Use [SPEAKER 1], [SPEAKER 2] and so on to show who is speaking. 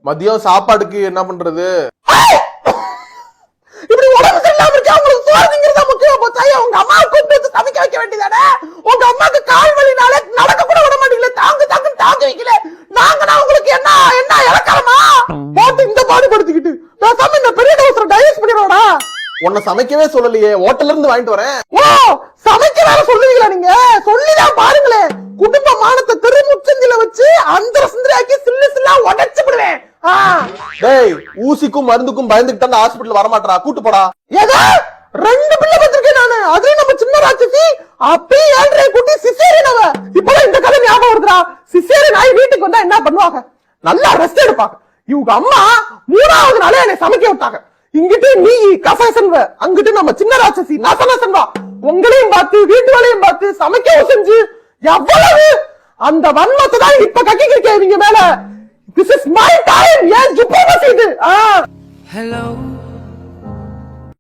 [SPEAKER 1] மதியம் சாப்பாடுக்கு என்ன பண்றது?
[SPEAKER 2] இப்படி உடம்பு சரியில்லாம இருக்கா, உங்களுக்கு சோறுங்கிறதா முக்கியம் போச்சாயா? உங்க அம்மா கூப்பிட்டு சமைக்க வைக்க வேண்டியதானே? உங்க அம்மாக்கு கால் வலினால நடக்க கூட விட மாட்டீங்களே, தாங்க வைக்கல. நாங்கன்னா உங்களுக்கு என்ன என்ன இறக்கறமா போட்டு இந்த பாடுபடுத்திக்கிட்டு பேசாம இந்த பெரிய டவுசர் டைவர்ஸ் பண்ணிடுவாடா.
[SPEAKER 1] உன்னை சமைக்கவே சொல்லலையே, ஹோட்டல்ல இருந்து வாங்கிட்டு வரேன்.
[SPEAKER 2] ஓ, சமைக்க வேற சொல்லுவீங்களா நீங்க? சொல்லிதான் பாருங்களேன், குடும்ப மானத்தை திருமுச்சந்தில வச்சு அந்த சிந்திராக்கி சில்லு சில்லா உடைச்சு விடுவேன்.
[SPEAKER 1] டேய், ஊசிக்கும் மருந்துக்கும் பயந்துக்கிட்டு ஹாஸ்பிடல் வரமாட்டா, கூட்டு போடா.
[SPEAKER 2] ஏதா 2 பிள்ளை பத்திருக்கேன் நானு, அதுலயும் நம்ம சின்ன ராட்சசி அப்பயே 7.5 குட்டி சிசேரியன். அவ இப்பதான் இந்த கதை ஞாபகம் வருதுடா. சிசேரியன் ஆகி வீட்டுக்கு வந்தா என்ன பண்ணுவாங்க? நல்லா ரெஸ்ட் எடுப்பாங்க. இவங்க அம்மா 3வது நாளே என்னை சமைக்க விட்டாங்க. இங்கிட்டு நீ கசகசன்வ, அங்கிட்டு நம்ம சின்ன ராட்சசி நசனசன்வா. உங்களையும் பார்த்து வீட்டு வேலையும் பார்த்து சமைக்கவும் செஞ்சு எவ்வளவு அந்த வன்மத்தை தான் இப்ப கக்கிக்கிறீங்க இவங்க மேல. This is my time. ஏன் ஜுப்பா இது?
[SPEAKER 3] Hello